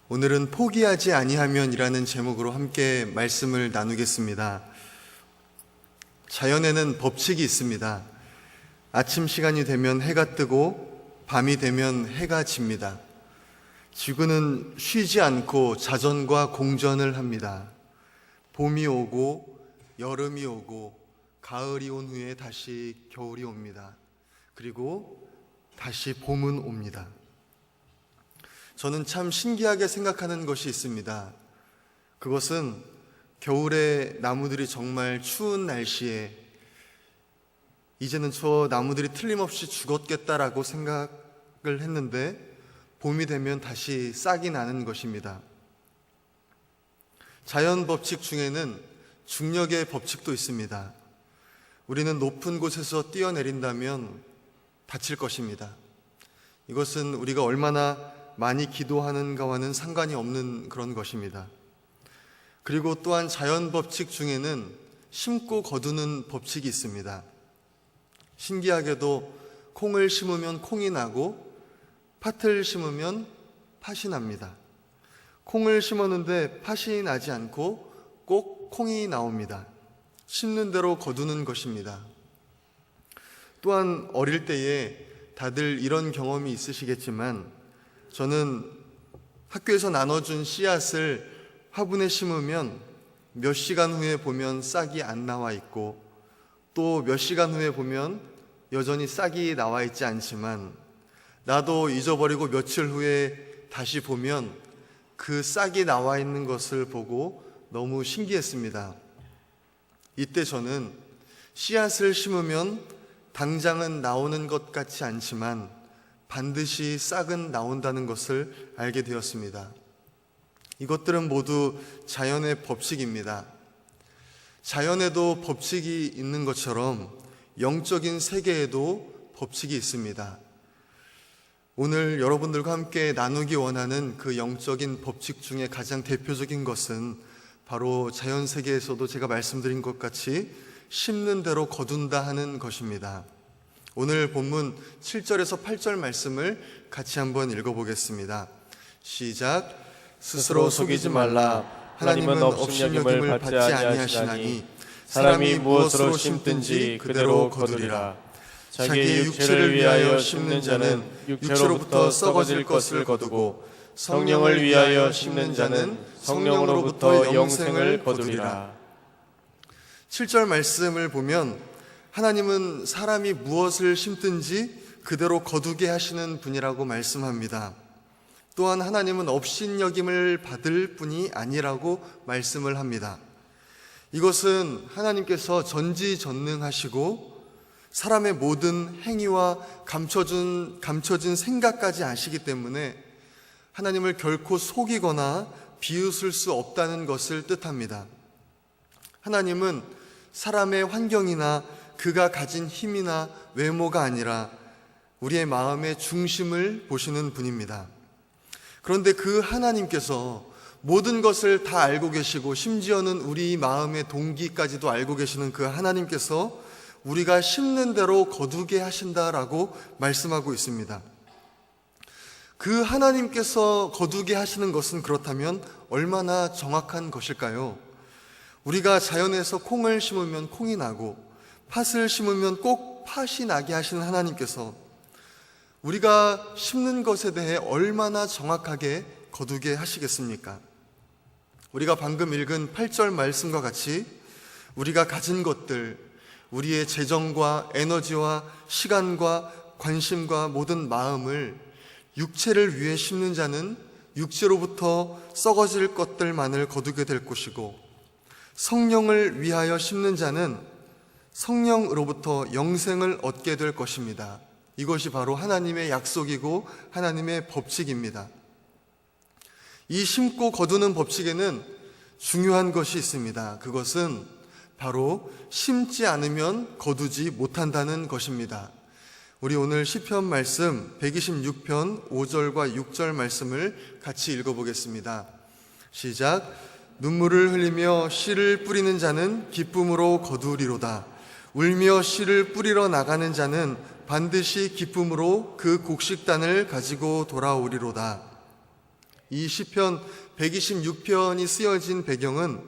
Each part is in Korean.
오늘은 포기하지 아니하면이라는 제목으로 함께 말씀을 나누겠습니다. 자연에는 법칙이 있습니다. 아침 시간이 되면 해가 뜨고 밤이 되면 해가 집니다. 지구는 쉬지 않고 자전과 공전을 합니다. 봄이 오고 여름이 오고 가을이 온 후에 다시 겨울이 옵니다. 그리고 다시 봄은 옵니다. 저는 참 신기하게 생각하는 것이 있습니다. 그것은 겨울에 나무들이 정말 추운 날씨에 이제는 저 나무들이 틀림없이 죽었겠다라고 생각을 했는데 봄이 되면 다시 싹이 나는 것입니다. 자연 법칙 중에는 중력의 법칙도 있습니다. 우리는 높은 곳에서 뛰어내린다면 다칠 것입니다. 이것은 우리가 얼마나 많이 기도하는가와는 상관이 없는 그런 것입니다. 그리고 또한 자연 법칙 중에는 심고 거두는 법칙이 있습니다. 신기하게도 콩을 심으면 콩이 나고 팥을 심으면 팥이 납니다. 콩을 심었는데 팥이 나지 않고 꼭 콩이 나옵니다. 심는 대로 거두는 것입니다. 또한 어릴 때에 다들 이런 경험이 있으시겠지만 저는 학교에서 나눠준 씨앗을 화분에 심으면 몇 시간 후에 보면 싹이 안 나와 있고 또 몇 시간 후에 보면 여전히 싹이 나와 있지 않지만 나도 잊어버리고 며칠 후에 다시 보면 그 싹이 나와 있는 것을 보고 너무 신기했습니다. 이때 저는 씨앗을 심으면 당장은 나오는 것 같지 않지만 반드시 싹은 나온다는 것을 알게 되었습니다. 이것들은 모두 자연의 법칙입니다. 자연에도 법칙이 있는 것처럼 영적인 세계에도 법칙이 있습니다. 오늘 여러분들과 함께 나누기 원하는 그 영적인 법칙 중에 가장 대표적인 것은 바로 자연 세계에서도 제가 말씀드린 것 같이 심는 대로 거둔다 하는 것입니다. 오늘 본문 7절에서 8절 말씀을 같이 한번 읽어보겠습니다. 시작. 스스로 속이지 말라. 하나님은 없음 여김을 받지 아니하시나니 사람이 무엇으로 심든지 그대로 거두리라. 자기의 육체를 위하여 심는 자는 육체로부터 썩어질 것을 거두고 성령을 위하여 심는 자는 성령으로부터 영생을 거두리라. 7절 말씀을 보면 하나님은 사람이 무엇을 심든지 그대로 거두게 하시는 분이라고 말씀합니다. 또한 하나님은 업신여김을 받을 분이 아니라고 말씀을 합니다. 이것은 하나님께서 전지전능하시고 사람의 모든 행위와 감춰진 생각까지 아시기 때문에 하나님을 결코 속이거나 비웃을 수 없다는 것을 뜻합니다. 하나님은 사람의 환경이나 그가 가진 힘이나 외모가 아니라 우리의 마음의 중심을 보시는 분입니다. 그런데 그 하나님께서 모든 것을 다 알고 계시고 심지어는 우리 마음의 동기까지도 알고 계시는 그 하나님께서 우리가 심는 대로 거두게 하신다라고 말씀하고 있습니다. 그 하나님께서 거두게 하시는 것은 그렇다면 얼마나 정확한 것일까요? 우리가 자연에서 콩을 심으면 콩이 나고 팥을 심으면 꼭 팥이 나게 하시는 하나님께서 우리가 심는 것에 대해 얼마나 정확하게 거두게 하시겠습니까? 우리가 방금 읽은 8절 말씀과 같이 우리가 가진 것들, 우리의 재정과 에너지와 시간과 관심과 모든 마음을 육체를 위해 심는 자는 육체로부터 썩어질 것들만을 거두게 될 것이고 성령을 위하여 심는 자는 성령으로부터 영생을 얻게 될 것입니다. 이것이 바로 하나님의 약속이고 하나님의 법칙입니다. 이 심고 거두는 법칙에는 중요한 것이 있습니다. 그것은 바로 심지 않으면 거두지 못한다는 것입니다. 우리 오늘 시편 말씀 126편 5절과 6절 말씀을 같이 읽어보겠습니다. 시작. 눈물을 흘리며 씨를 뿌리는 자는 기쁨으로 거두리로다. 울며 씨를 뿌리러 나가는 자는 반드시 기쁨으로 그 곡식단을 가지고 돌아오리로다. 이 시편 126편이 쓰여진 배경은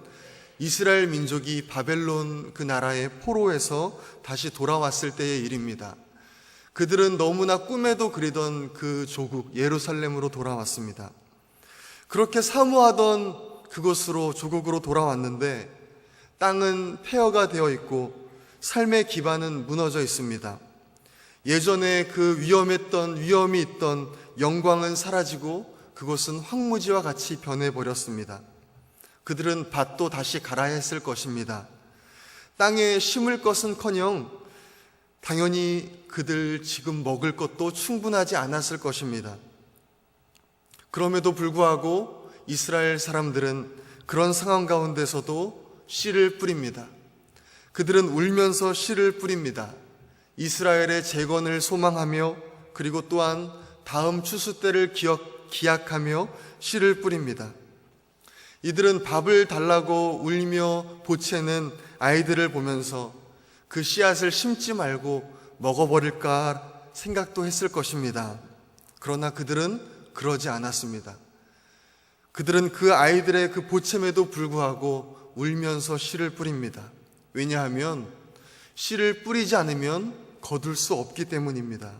이스라엘 민족이 바벨론 그 나라의 포로에서 다시 돌아왔을 때의 일입니다. 그들은 너무나 꿈에도 그리던 그 조국 예루살렘으로 돌아왔습니다. 그렇게 사모하던 그곳으로 조국으로 돌아왔는데 땅은 폐허가 되어 있고 삶의 기반은 무너져 있습니다. 예전에 그 위험이 있던 영광은 사라지고 그곳은 황무지와 같이 변해버렸습니다. 그들은 밭도 다시 갈아야 했을 것입니다. 땅에 심을 것은커녕 당연히 그들 지금 먹을 것도 충분하지 않았을 것입니다. 그럼에도 불구하고 이스라엘 사람들은 그런 상황 가운데서도 씨를 뿌립니다. 그들은 울면서 씨를 뿌립니다. 이스라엘의 재건을 소망하며 그리고 또한 다음 추수 때를 기약하며 씨를 뿌립니다. 이들은 밥을 달라고 울며 보채는 아이들을 보면서 그 씨앗을 심지 말고 먹어버릴까 생각도 했을 것입니다. 그러나 그들은 그러지 않았습니다. 그들은 그 아이들의 그 보채에도 불구하고 울면서 씨를 뿌립니다. 왜냐하면 씨를 뿌리지 않으면 거둘 수 없기 때문입니다.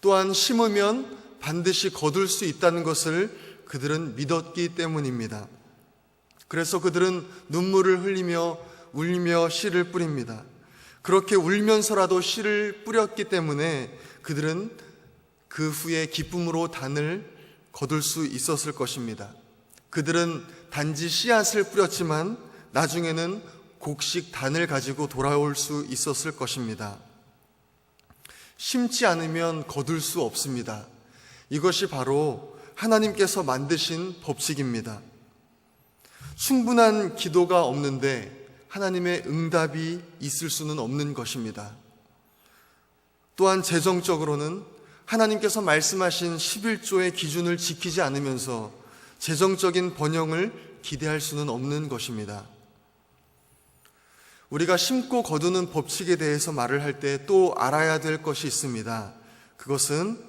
또한 심으면 반드시 거둘 수 있다는 것을 그들은 믿었기 때문입니다. 그래서 그들은 눈물을 흘리며 울며 씨를 뿌립니다. 그렇게 울면서라도 씨를 뿌렸기 때문에 그들은 그 후에 기쁨으로 단을 거둘 수 있었을 것입니다. 그들은 단지 씨앗을 뿌렸지만 나중에는 곡식 단을 가지고 돌아올 수 있었을 것입니다. 심지 않으면 거둘 수 없습니다. 이것이 바로 하나님께서 만드신 법칙입니다. 충분한 기도가 없는데 하나님의 응답이 있을 수는 없는 것입니다. 또한 재정적으로는 하나님께서 말씀하신 11조의 기준을 지키지 않으면서 재정적인 번영을 기대할 수는 없는 것입니다. 우리가 심고 거두는 법칙에 대해서 말을 할 때 또 알아야 될 것이 있습니다. 그것은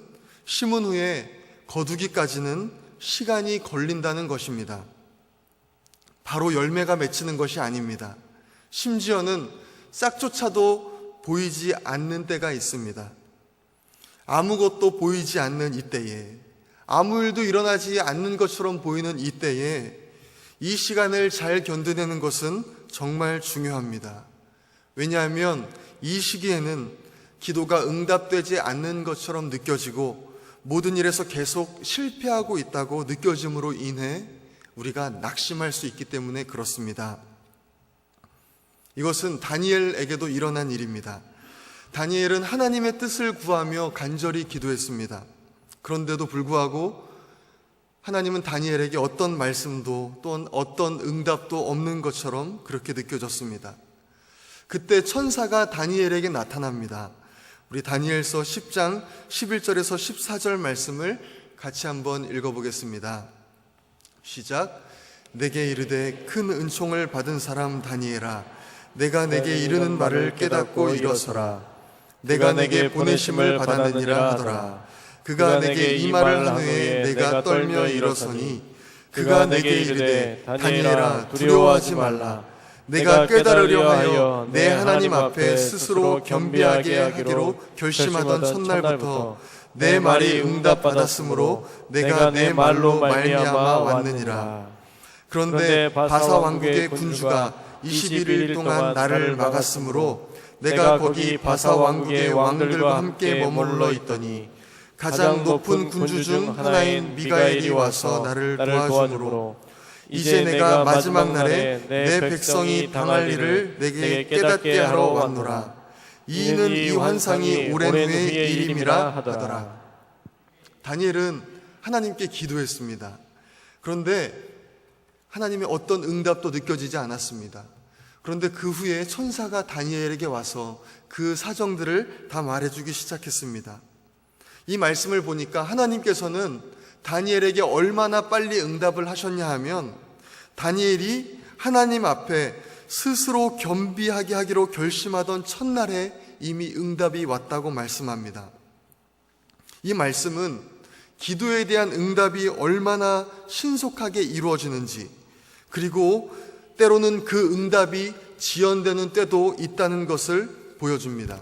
심은 후에 거두기까지는 시간이 걸린다는 것입니다. 바로 열매가 맺히는 것이 아닙니다. 심지어는 싹조차도 보이지 않는 때가 있습니다. 아무것도 보이지 않는 이때에, 아무 일도 일어나지 않는 것처럼 보이는 이때에 이 시간을 잘 견뎌내는 것은 정말 중요합니다. 왜냐하면 이 시기에는 기도가 응답되지 않는 것처럼 느껴지고 모든 일에서 계속 실패하고 있다고 느껴짐으로 인해 우리가 낙심할 수 있기 때문에 그렇습니다. 이것은 다니엘에게도 일어난 일입니다. 다니엘은 하나님의 뜻을 구하며 간절히 기도했습니다. 그런데도 불구하고 하나님은 다니엘에게 어떤 말씀도 또는 어떤 응답도 없는 것처럼 그렇게 느껴졌습니다. 그때 천사가 다니엘에게 나타납니다. 우리 다니엘서 10장 11절에서 14절 말씀을 같이 한번 읽어보겠습니다. 시작. 내게 이르되 큰 은총을 받은 사람 다니엘아, 내가 내게 이르는 말을 깨닫고 일어서라. 내가 내게 보내심을 받았느니라 하더라. 그가 내게 이 말을 한 후에 내가 떨며 일어서니 그가 내게 이르되 다니엘아 두려워하지 말라. 내가 깨달으려 하여 내 하나님 앞에 스스로 겸비하게 하기로 결심하던 첫날부터 내 말이 응답받았으므로 내가 내 말로 말미암아 왔느니라. 그런데 바사 왕국의 군주가 21일 동안 나를 막았으므로 내가 거기 바사 왕국의 왕들과 함께 머물러 있더니 가장 높은 군주 중 하나인 미가엘이 와서 나를 도와주므로 이제 내가 마지막 날에 내 백성이 당할 일을 내게 깨닫게 하러 왔노라. 이는 이 환상이 오랜 후의 일임이라 하더라. 다니엘은 하나님께 기도했습니다. 그런데 하나님의 어떤 응답도 느껴지지 않았습니다. 그런데 그 후에 천사가 다니엘에게 와서 그 사정들을 다 말해주기 시작했습니다. 이 말씀을 보니까 하나님께서는 다니엘에게 얼마나 빨리 응답을 하셨냐 하면 다니엘이 하나님 앞에 스스로 겸비하게 하기로 결심하던 첫날에 이미 응답이 왔다고 말씀합니다. 이 말씀은 기도에 대한 응답이 얼마나 신속하게 이루어지는지, 그리고 때로는 그 응답이 지연되는 때도 있다는 것을 보여줍니다.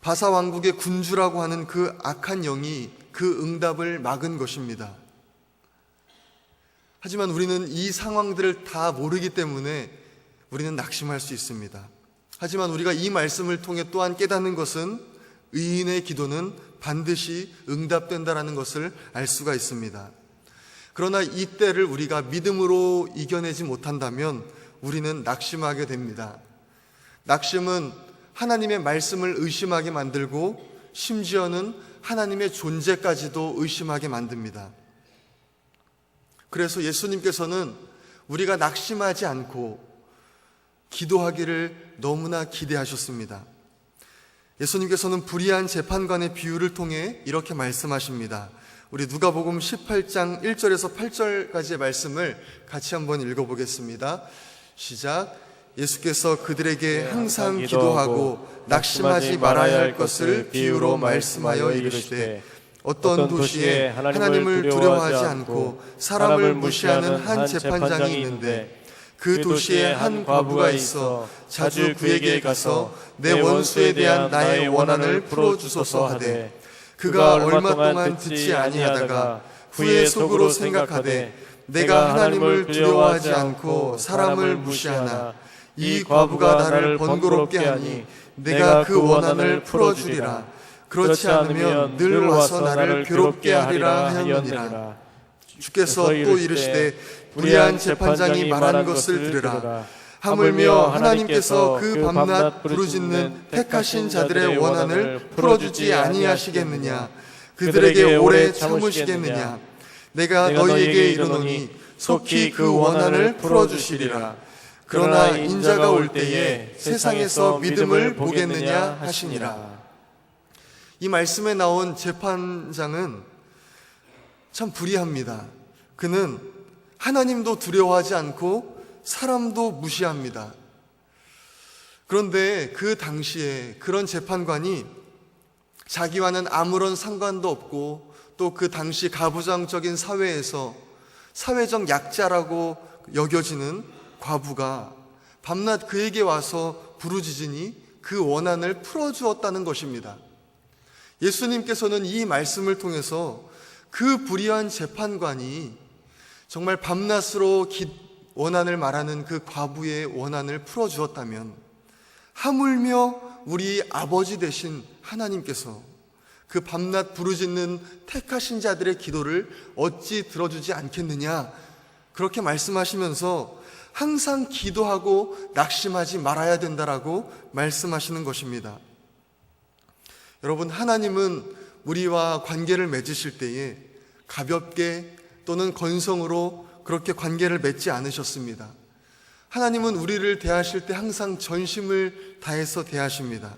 바사 왕국의 군주라고 하는 그 악한 영이 그 응답을 막은 것입니다. 하지만 우리는 이 상황들을 다 모르기 때문에 우리는 낙심할 수 있습니다. 하지만 우리가 이 말씀을 통해 또한 깨닫는 것은 의인의 기도는 반드시 응답된다라는 것을 알 수가 있습니다. 그러나 이 때를 우리가 믿음으로 이겨내지 못한다면 우리는 낙심하게 됩니다. 낙심은 하나님의 말씀을 의심하게 만들고 심지어는 하나님의 존재까지도 의심하게 만듭니다. 그래서 예수님께서는 우리가 낙심하지 않고 기도하기를 너무나 기대하셨습니다. 예수님께서는 불의한 재판관의 비유를 통해 이렇게 말씀하십니다. 우리 누가복음 18장 1절에서 8절까지의 말씀을 같이 한번 읽어보겠습니다. 시작. 예수께서 그들에게 항상 기도하고 낙심하지 말아야 할 것을 비유로 말씀하여 이르시되 어떤 도시에 하나님을 두려워하지 않고 사람을 무시하는 한 재판장이 있는데 그 도시에 한 과부가 있어 자주 그에게 가서 내 원수에 대한 나의 원한을 풀어주소서 하되 그가 얼마 동안 듣지 아니하다가 후에 속으로 생각하되 내가 하나님을 두려워하지 않고 사람을 무시하나 이 과부가 나를 번거롭게 하니 내가 그 원한을 풀어주리라. 그렇지 않으면 늘 와서 나를 괴롭게 하리라 하였느니라. 주께서 또 이르시되 불의한 재판장이 말한 것을 들으라. 하물며 하나님께서 그 밤낮 부르짖는 택하신 자들의 원한을 풀어주지 아니하시겠느냐. 그들에게 오래 참으시겠느냐. 내가 너희에게 이르노니 속히 그 원한을 풀어주시리라. 그러나 인자가 올 때에 세상에서 믿음을 보겠느냐 하시니라. 이 말씀에 나온 재판장은 참 불의합니다. 그는 하나님도 두려워하지 않고 사람도 무시합니다. 그런데 그 당시에 그런 재판관이 자기와는 아무런 상관도 없고 또 그 당시 가부장적인 사회에서 사회적 약자라고 여겨지는 과부가 밤낮 그에게 와서 부르짖으니 그 원한을 풀어주었다는 것입니다. 예수님께서는 이 말씀을 통해서 그 불의한 재판관이 정말 밤낮으로 원한을 말하는 그 과부의 원한을 풀어주었다면 하물며 우리 아버지 되신 하나님께서 그 밤낮 부르짖는 택하신 자들의 기도를 어찌 들어주지 않겠느냐, 그렇게 말씀하시면서 항상 기도하고 낙심하지 말아야 된다라고 말씀하시는 것입니다. 여러분, 하나님은 우리와 관계를 맺으실 때에 가볍게 또는 건성으로 그렇게 관계를 맺지 않으셨습니다. 하나님은 우리를 대하실 때 항상 전심을 다해서 대하십니다.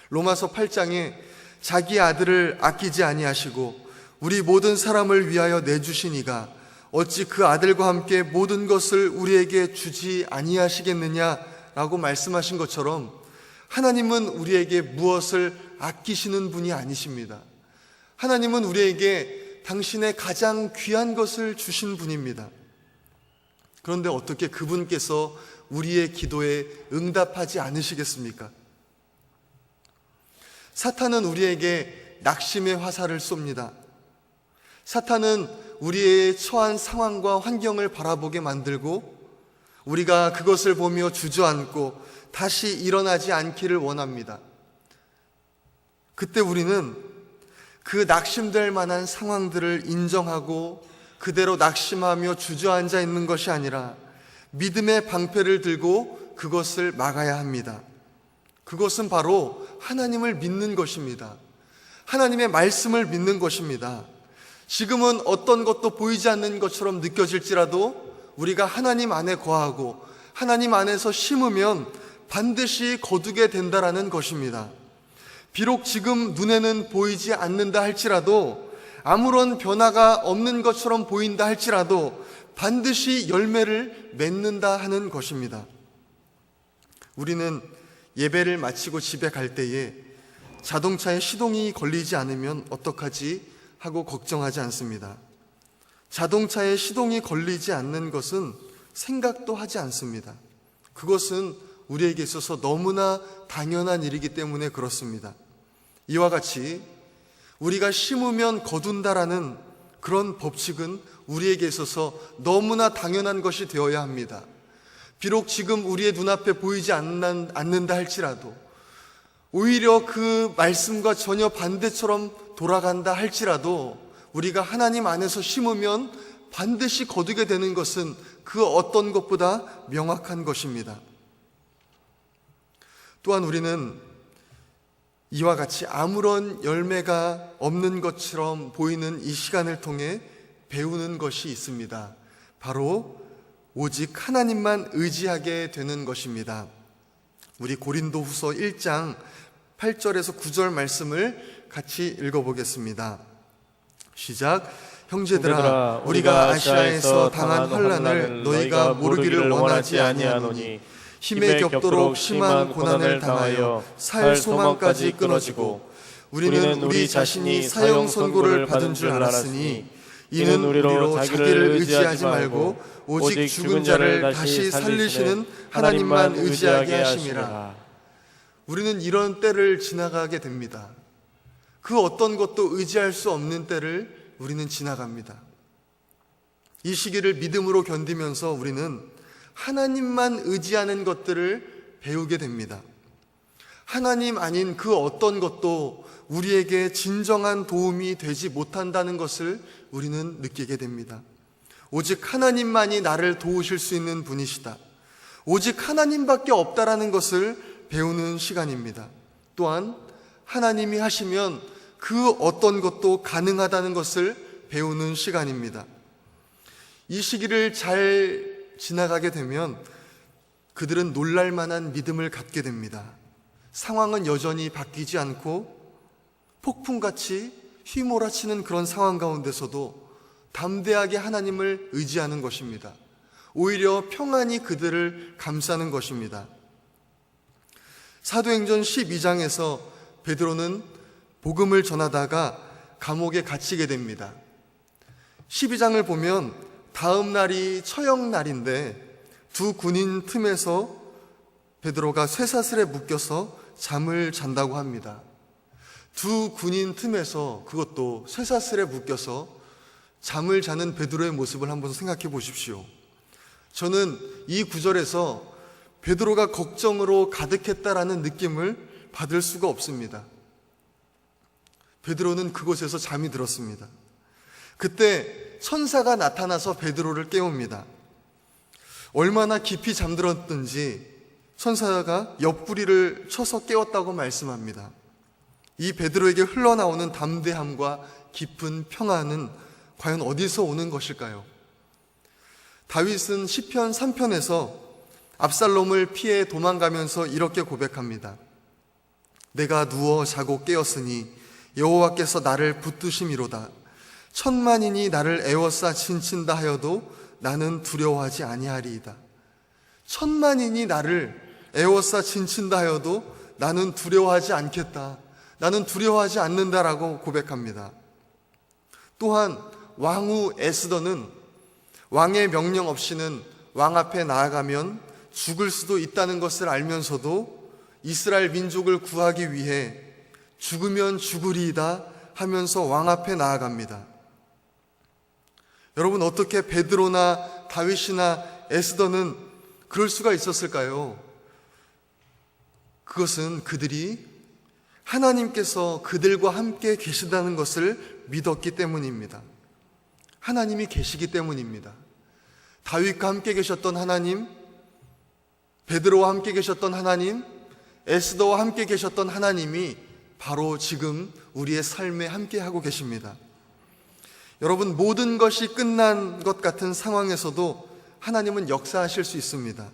로마서 8장에 자기 아들을 아끼지 아니하시고 우리 모든 사람을 위하여 내주시니가 어찌 그 아들과 함께 모든 것을 우리에게 주지 아니하시겠느냐라고 말씀하신 것처럼 하나님은 우리에게 무엇을 아끼시는 분이 아니십니다. 하나님은 우리에게 당신의 가장 귀한 것을 주신 분입니다. 그런데 어떻게 그분께서 우리의 기도에 응답하지 않으시겠습니까? 사탄은 우리에게 낙심의 화살을 쏩니다. 사탄은 우리의 처한 상황과 환경을 바라보게 만들고 우리가 그것을 보며 주저앉고 다시 일어나지 않기를 원합니다. 그때 우리는 그 낙심될 만한 상황들을 인정하고 그대로 낙심하며 주저앉아 있는 것이 아니라 믿음의 방패를 들고 그것을 막아야 합니다. 그것은 바로 하나님을 믿는 것입니다. 하나님의 말씀을 믿는 것입니다. 지금은 어떤 것도 보이지 않는 것처럼 느껴질지라도 우리가 하나님 안에 거하고 하나님 안에서 심으면 반드시 거두게 된다라는 것입니다. 비록 지금 눈에는 보이지 않는다 할지라도, 아무런 변화가 없는 것처럼 보인다 할지라도 반드시 열매를 맺는다 하는 것입니다. 우리는 예배를 마치고 집에 갈 때에 자동차에 시동이 걸리지 않으면 어떡하지 하고 걱정하지 않습니다. 자동차에 시동이 걸리지 않는 것은 생각도 하지 않습니다. 그것은 우리에게 있어서 너무나 당연한 일이기 때문에 그렇습니다. 이와 같이 우리가 심으면 거둔다라는 그런 법칙은 우리에게 있어서 너무나 당연한 것이 되어야 합니다. 비록 지금 우리의 눈앞에 보이지 않는다 할지라도, 오히려 그 말씀과 전혀 반대처럼 돌아간다 할지라도 우리가 하나님 안에서 심으면 반드시 거두게 되는 것은 그 어떤 것보다 명확한 것입니다. 또한 우리는 이와 같이 아무런 열매가 없는 것처럼 보이는 이 시간을 통해 배우는 것이 있습니다. 바로 오직 하나님만 의지하게 되는 것입니다. 우리 고린도후서 1장 8절에서 9절 말씀을 같이 읽어보겠습니다. 시작. 형제들아, 우리가 아시아에서 당한 환난을 너희가 모르기를 원하지 아니하노니 힘에 겹도록 심한 고난을 당하여 살 소망까지 끊어지고 우리는 우리 자신이 사형 선고를 받은 줄 알았으니 이는 우리로 자기를 의지하지 말고 오직 죽은 자를 다시 살리시는 하나님만 의지하게 하심이라. 우리는 이런 때를 지나가게 됩니다. 그 어떤 것도 의지할 수 없는 때를 우리는 지나갑니다. 이 시기를 믿음으로 견디면서 우리는 하나님만 의지하는 것들을 배우게 됩니다. 하나님 아닌 그 어떤 것도 우리에게 진정한 도움이 되지 못한다는 것을 우리는 느끼게 됩니다. 오직 하나님만이 나를 도우실 수 있는 분이시다. 오직 하나님밖에 없다라는 것을 배우는 시간입니다. 또한 하나님이 하시면 그 어떤 것도 가능하다는 것을 배우는 시간입니다. 이 시기를 잘 지나가게 되면 그들은 놀랄만한 믿음을 갖게 됩니다. 상황은 여전히 바뀌지 않고 폭풍같이 휘몰아치는 그런 상황 가운데서도 담대하게 하나님을 의지하는 것입니다. 오히려 평안이 그들을 감싸는 것입니다. 사도행전 12장에서 베드로는 복음을 전하다가 감옥에 갇히게 됩니다. 12장을 보면 다음 날이 처형날인데 두 군인 틈에서 베드로가 쇠사슬에 묶여서 잠을 잔다고 합니다. 두 군인 틈에서, 그것도 쇠사슬에 묶여서 잠을 자는 베드로의 모습을 한번 생각해 보십시오. 저는 이 구절에서 베드로가 걱정으로 가득했다라는 느낌을 받을 수가 없습니다. 베드로는 그곳에서 잠이 들었습니다. 그때 천사가 나타나서 베드로를 깨웁니다. 얼마나 깊이 잠들었든지 천사가 옆구리를 쳐서 깨웠다고 말씀합니다. 이 베드로에게 흘러나오는 담대함과 깊은 평안은 과연 어디서 오는 것일까요? 다윗은 시편 3편에서 압살롬을 피해 도망가면서 이렇게 고백합니다. 내가 누워 자고 깨었으니 여호와께서 나를 붙드심이로다. 천만인이 나를 에워싸 진친다 하여도 나는 두려워하지 아니하리이다. 천만인이 나를 에워싸 진친다 하여도 나는 두려워하지 않겠다. 나는 두려워하지 않는다라고 고백합니다. 또한 왕후 에스더는 왕의 명령 없이는 왕 앞에 나아가면 죽을 수도 있다는 것을 알면서도 이스라엘 민족을 구하기 위해 죽으면 죽으리이다 하면서 왕 앞에 나아갑니다. 여러분, 어떻게 베드로나 다윗이나 에스더는 그럴 수가 있었을까요? 그것은 그들이 하나님께서 그들과 함께 계신다는 것을 믿었기 때문입니다. 하나님이 계시기 때문입니다. 다윗과 함께 계셨던 하나님, 베드로와 함께 계셨던 하나님, 에스더와 함께 계셨던 하나님이 바로 지금 우리의 삶에 함께 하고 계십니다. 여러분, 모든 것이 끝난 것 같은 상황에서도 하나님은 역사하실 수 있습니다.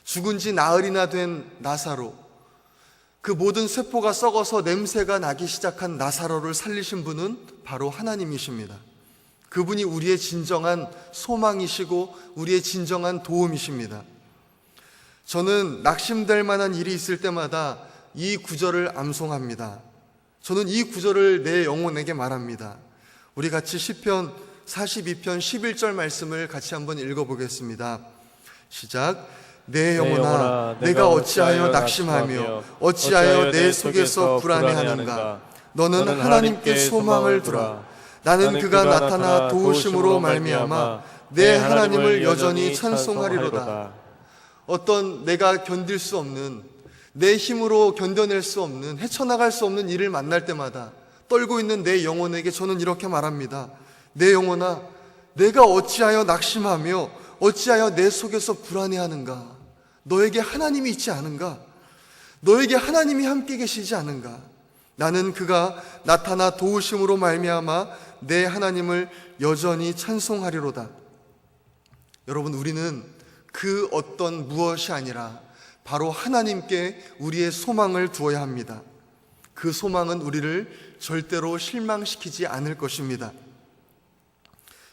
죽은 지 나흘이나 된 나사로, 그 모든 세포가 썩어서 냄새가 나기 시작한 나사로를 살리신 분은 바로 하나님이십니다. 그분이 우리의 진정한 소망이시고 우리의 진정한 도움이십니다. 저는 낙심될 만한 일이 있을 때마다 이 구절을 암송합니다. 저는 이 구절을 내 영혼에게 말합니다. 우리 같이 시편 42편 11절 말씀을 같이 한번 읽어보겠습니다. 시작. 내 영혼아 내가 어찌하여 낙심하며 어찌하여 내 속에서 불안해하는가. 너는 하나님께 소망을 두라. 나는 그가 나타나 도우심으로 말미암아 내 하나님을 여전히 찬송하리로다. 어떤 내가 견딜 수 없는, 내 힘으로 견뎌낼 수 없는, 헤쳐나갈 수 없는 일을 만날 때마다 떨고 있는 내 영혼에게 저는 이렇게 말합니다. 내 영혼아 내가 어찌하여 낙심하며 어찌하여 내 속에서 불안해하는가. 너에게 하나님이 있지 않은가? 너에게 하나님이 함께 계시지 않은가? 나는 그가 나타나 도우심으로 말미암아 내 하나님을 여전히 찬송하리로다. 여러분, 우리는 그 어떤 무엇이 아니라 바로 하나님께 우리의 소망을 두어야 합니다. 그 소망은 우리를 절대로 실망시키지 않을 것입니다.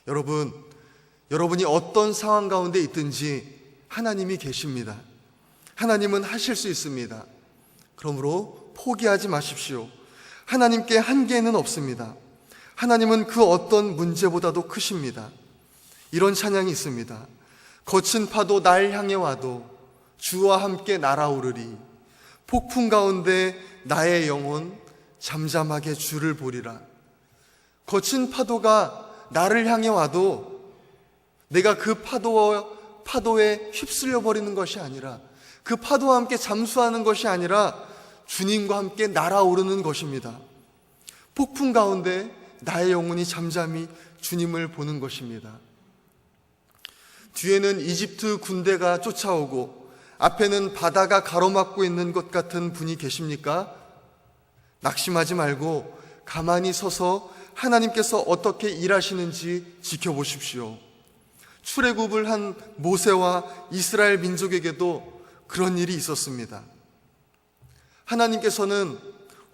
여러분이 어떤 상황 가운데 있든지 하나님이 계십니다. 하나님은 하실 수 있습니다. 그러므로 포기하지 마십시오. 하나님께 한계는 없습니다. 하나님은 그 어떤 문제보다도 크십니다. 이런 찬양이 있습니다. 거친 파도 날 향해 와도 주와 함께 날아오르리. 폭풍 가운데 나의 영혼 잠잠하게 주를 보리라. 거친 파도가 나를 향해 와도 내가 그 파도에 휩쓸려 버리는 것이 아니라, 그 파도와 함께 잠수하는 것이 아니라 주님과 함께 날아오르는 것입니다. 폭풍 가운데 나의 영혼이 잠잠히 주님을 보는 것입니다. 뒤에는 이집트 군대가 쫓아오고 앞에는 바다가 가로막고 있는 것 같은 분이 계십니까? 낙심하지 말고 가만히 서서 하나님께서 어떻게 일하시는지 지켜보십시오. 출애굽을 한 모세와 이스라엘 민족에게도 그런 일이 있었습니다. 하나님께서는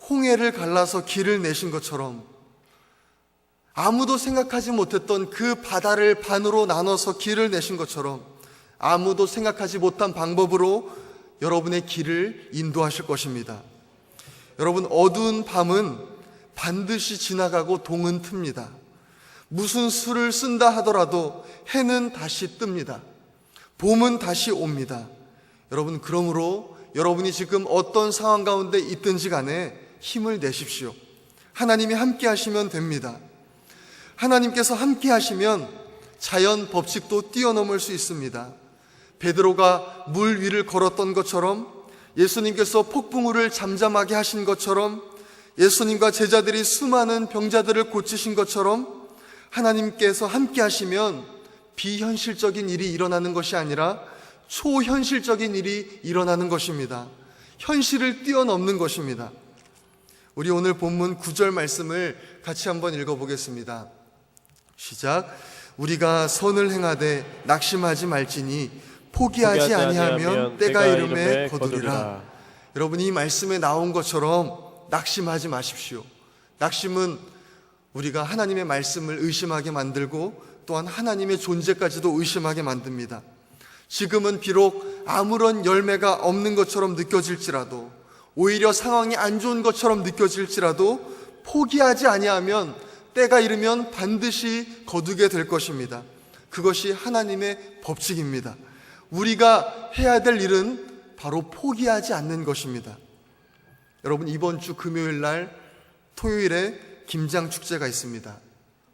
홍해를 갈라서 길을 내신 것처럼 아무도 생각하지 못했던 그 바다를 반으로 나눠서 길을 내신 것처럼 아무도 생각하지 못한 방법으로 여러분의 길을 인도하실 것입니다. 여러분, 어두운 밤은 반드시 지나가고 동은 틉니다. 무슨 수를 쓴다 하더라도 해는 다시 뜹니다. 봄은 다시 옵니다. 여러분, 그러므로 여러분이 지금 어떤 상황 가운데 있든지 간에 힘을 내십시오. 하나님이 함께 하시면 됩니다. 하나님께서 함께 하시면 자연 법칙도 뛰어넘을 수 있습니다. 베드로가 물 위를 걸었던 것처럼, 예수님께서 폭풍우를 잠잠하게 하신 것처럼, 예수님과 제자들이 수많은 병자들을 고치신 것처럼 하나님께서 함께 하시면 비현실적인 일이 일어나는 것이 아니라 초현실적인 일이 일어나는 것입니다. 현실을 뛰어넘는 것입니다. 우리 오늘 본문 9절 말씀을 같이 한번 읽어보겠습니다. 시작. 우리가 선을 행하되 낙심하지 말지니 포기하지 아니하면 때가 이름에 거두리라. 여러분, 이 말씀에 나온 것처럼 낙심하지 마십시오. 낙심은 우리가 하나님의 말씀을 의심하게 만들고 또한 하나님의 존재까지도 의심하게 만듭니다. 지금은 비록 아무런 열매가 없는 것처럼 느껴질지라도, 오히려 상황이 안 좋은 것처럼 느껴질지라도 포기하지 아니하면 때가 이르면 반드시 거두게 될 것입니다. 그것이 하나님의 법칙입니다. 우리가 해야 될 일은 바로 포기하지 않는 것입니다. 여러분, 이번 주 금요일 날 토요일에 김장축제가 있습니다.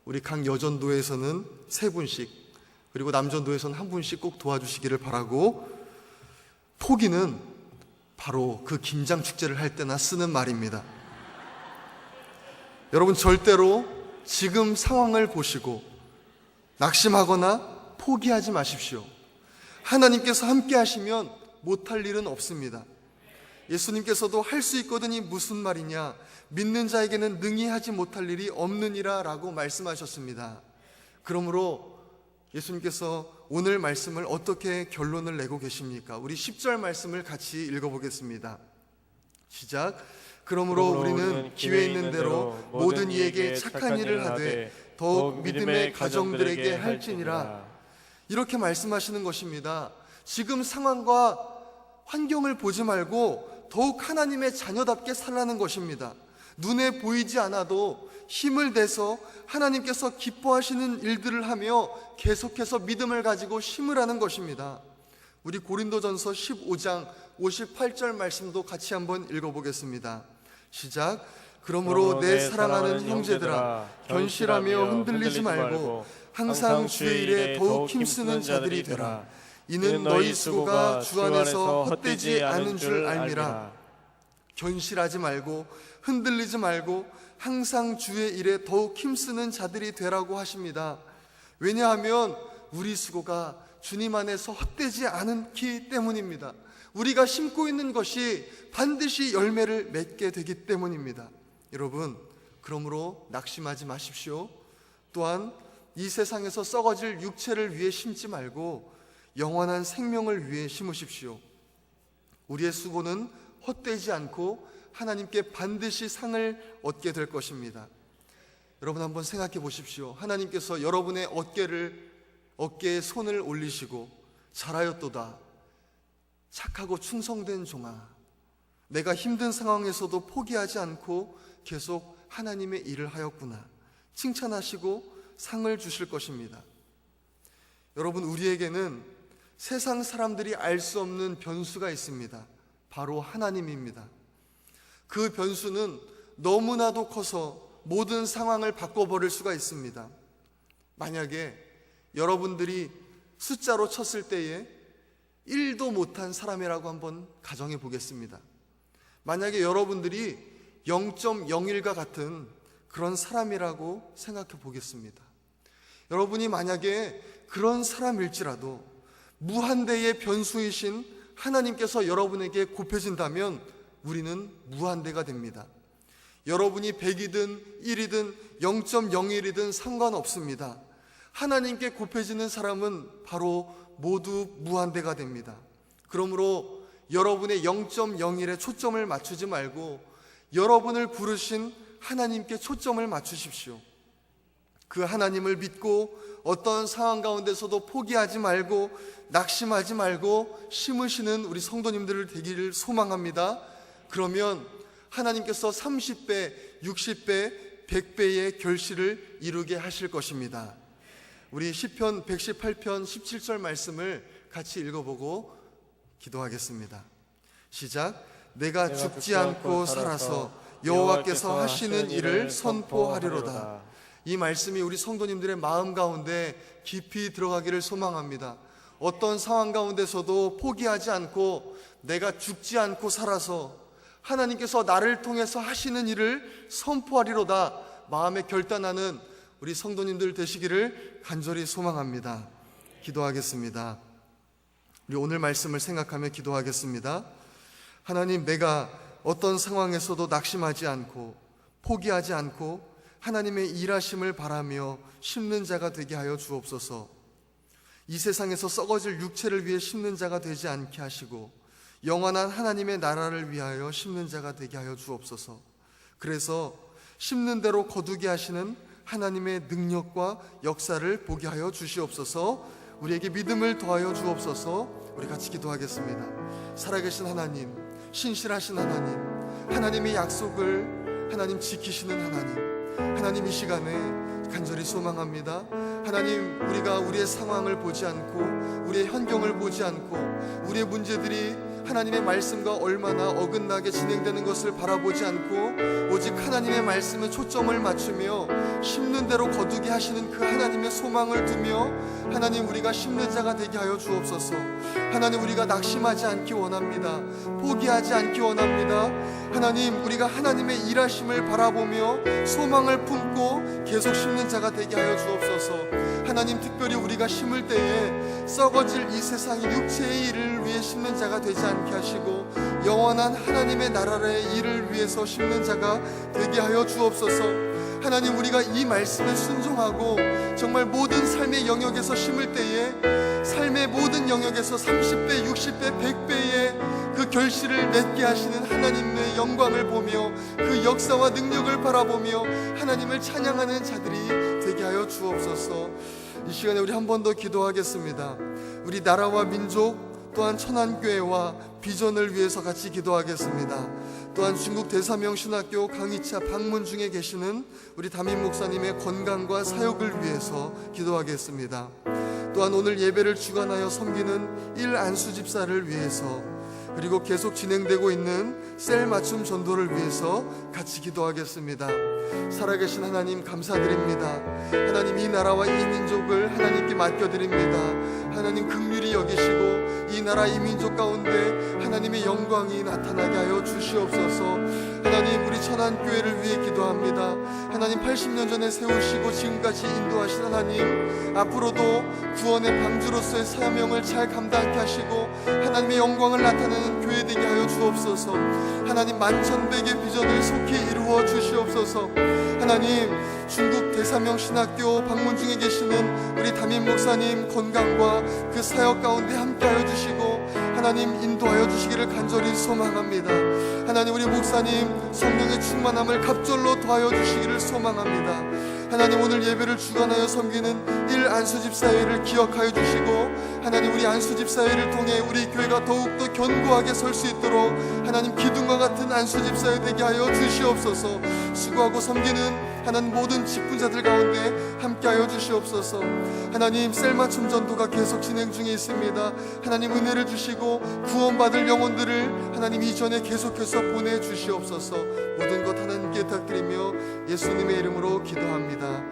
우리 각 여전도에서는 3분씩, 그리고 남전도에서는 1분씩 꼭 도와주시기를 바라고, 포기는 바로 그 김장축제를 할 때나 쓰는 말입니다. 여러분, 절대로 지금 상황을 보시고 낙심하거나 포기하지 마십시오. 하나님께서 함께 하시면 못할 일은 없습니다. 예수님께서도 할 수 있거든이 무슨 말이냐, 믿는 자에게는 능히 하지 못할 일이 없느니라 라고 말씀하셨습니다. 그러므로 예수님께서 오늘 말씀을 어떻게 결론을 내고 계십니까? 우리 10절 말씀을 같이 읽어보겠습니다. 시작. 그러므로 우리는 기회 있는 대로 모든 이에게 착한 일을 하되 더욱 믿음의 가정들에게 할지니라. 이렇게 말씀하시는 것입니다. 지금 상황과 환경을 보지 말고 더욱 하나님의 자녀답게 살라는 것입니다. 눈에 보이지 않아도 힘을 내서 하나님께서 기뻐하시는 일들을 하며 계속해서 믿음을 가지고 심으라는 것입니다. 우리 고린도전서 15장 58절 말씀도 같이 한번 읽어보겠습니다. 시작. 그러므로 내 사랑하는 형제들아, 견실하며 흔들리지 말고 항상 주의 일에 더욱 힘쓰는 자들이 되라. 이는 너희 수고가 주 안에서 헛되지 않은 줄 알미라. 견실하지 말고 흔들리지 말고 항상 주의 일에 더욱 힘쓰는 자들이 되라고 하십니다. 왜냐하면 우리 수고가 주님 안에서 헛되지 않기 때문입니다. 우리가 심고 있는 것이 반드시 열매를 맺게 되기 때문입니다. 여러분, 그러므로 낙심하지 마십시오. 또한 이 세상에서 썩어질 육체를 위해 심지 말고 영원한 생명을 위해 심으십시오. 우리의 수고는 헛되지 않고 하나님께 반드시 상을 얻게 될 것입니다. 여러분 한번 생각해 보십시오. 하나님께서 여러분의 어깨에 손을 올리시고 잘하였도다, 착하고 충성된 종아, 내가 힘든 상황에서도 포기하지 않고 계속 하나님의 일을 하였구나, 칭찬하시고 상을 주실 것입니다. 여러분, 우리에게는 세상 사람들이 알 수 없는 변수가 있습니다. 바로 하나님입니다. 그 변수는 너무나도 커서 모든 상황을 바꿔버릴 수가 있습니다. 만약에 여러분들이 숫자로 쳤을 때에 1도 못한 사람이라고 한번 가정해 보겠습니다. 만약에 여러분들이 0.01과 같은 그런 사람이라고 생각해 보겠습니다. 여러분이 만약에 그런 사람일지라도 무한대의 변수이신 하나님께서 여러분에게 곱해진다면 우리는 무한대가 됩니다. 여러분이 100이든 1이든 0.01이든 상관없습니다. 하나님께 곱해지는 사람은 바로 모두 무한대가 됩니다. 그러므로 여러분의 0.01에 초점을 맞추지 말고 여러분을 부르신 하나님께 초점을 맞추십시오. 그 하나님을 믿고 어떤 상황 가운데서도 포기하지 말고 낙심하지 말고 심으시는 우리 성도님들 되기를 소망합니다. 그러면 하나님께서 30배, 60배, 100배의 결실을 이루게 하실 것입니다. 우리 시편 118편 17절 말씀을 같이 읽어보고 기도하겠습니다. 시작. 내가 죽지 않고 살아서 여호와께서 하시는 일을 선포하리로다. 이 말씀이 우리 성도님들의 마음 가운데 깊이 들어가기를 소망합니다. 어떤 상황 가운데서도 포기하지 않고 내가 죽지 않고 살아서 하나님께서 나를 통해서 하시는 일을 선포하리로다 마음에 결단하는 우리 성도님들 되시기를 간절히 소망합니다. 기도하겠습니다. 우리 오늘 말씀을 생각하며 기도하겠습니다. 하나님, 내가 어떤 상황에서도 낙심하지 않고 포기하지 않고 하나님의 일하심을 바라며 심는 자가 되게 하여 주옵소서. 이 세상에서 썩어질 육체를 위해 심는 자가 되지 않게 하시고 영원한 하나님의 나라를 위하여 심는 자가 되게 하여 주옵소서. 그래서 심는 대로 거두게 하시는 하나님의 능력과 역사를 보게 하여 주시옵소서. 우리에게 믿음을 더하여 주옵소서. 우리 같이 기도하겠습니다. 살아계신 하나님, 신실하신 하나님, 하나님의 약속을 하나님 지키시는 하나님 이 시간에 간절히 소망합니다. 하나님, 우리가 우리의 상황을 보지 않고 우리의 현경을 보지 않고 우리의 문제들이 하나님의 말씀과 얼마나 어긋나게 진행되는 것을 바라보지 않고 오직 하나님의 말씀에 초점을 맞추며 심는 대로 거두게 하시는 그 하나님의 소망을 두며 하나님, 우리가 심는 자가 되게 하여 주옵소서. 하나님, 우리가 낙심하지 않기 원합니다. 포기하지 않기 원합니다. 하나님, 우리가 하나님의 일하심을 바라보며 소망을 품고 계속 심는 자가 되게 하여 주옵소서. 하나님, 특별히 우리가 심을 때에 썩어질 이 세상의 육체의 일을 위해 심는 자가 되지 않게 하시고 영원한 하나님의 나라의 일을 위해서 심는 자가 되게 하여 주옵소서. 하나님, 우리가 이 말씀에 순종하고 정말 모든 삶의 영역에서 심을 때에 삶의 모든 영역에서 30배, 60배, 100배의 그 결실을 맺게 하시는 하나님의 영광을 보며 그 역사와 능력을 바라보며 하나님을 찬양하는 자들이 되게 하여 주옵소서. 이 시간에 우리 한 번 더 기도하겠습니다. 우리 나라와 민족 또한 천안교회와 비전을 위해서 같이 기도하겠습니다. 또한 중국 대사명 신학교 강의차 방문 중에 계시는 우리 담임 목사님의 건강과 사역을 위해서 기도하겠습니다. 또한 오늘 예배를 주관하여 섬기는 일안수 집사를 위해서, 그리고 계속 진행되고 있는 셀 맞춤 전도를 위해서 같이 기도하겠습니다. 살아계신 하나님 감사드립니다. 하나님, 이 나라와 이 민족을 하나님께 맡겨드립니다. 하나님 긍휼히 여기시고 이 나라 이 민족 가운데 하나님의 영광이 나타나게 하여 주시옵소서. 하나님, 우리 천안교회를 위해 기도합니다. 하나님, 80년 전에 세우시고 지금까지 인도하신 하나님, 앞으로도 구원의 방주로서의 사명을 잘 감당케 하시고 하나님의 영광을 나타내는 교회 되게 하여 주옵소서. 하나님, 만천백의 비전을 속히 이루어 주시옵소서. 하나님, 중국 대사명 신학교 방문 중에 계시는 우리 담임 목사님 건강과 그 사역 가운데 함께하여 주시고 하나님 인도하여 주시기를 간절히 소망합니다. 하나님, 우리 목사님 성령의 충만함을 갑절로 더하여 주시기를 소망합니다. 하나님, 오늘 예배를 주관하여 섬기는 일안수집사회를 기억하여 주시고 하나님, 우리 안수집사회를 통해 우리 교회가 더욱더 견고하게 설 수 있도록 하나님, 기둥과 같은 안수집사회 되게 하여 주시옵소서. 수고하고 섬기는 하나님 모든 직분자들 가운데 함께하여 주시옵소서. 하나님, 셀맞춤 전도가 계속 진행 중에 있습니다. 하나님, 은혜를 주시고 구원받을 영혼들을 하나님 이전에 계속해서 보내주시옵소서. 모든 것 하나님께 부탁드리며 예수님의 이름으로 기도합니다.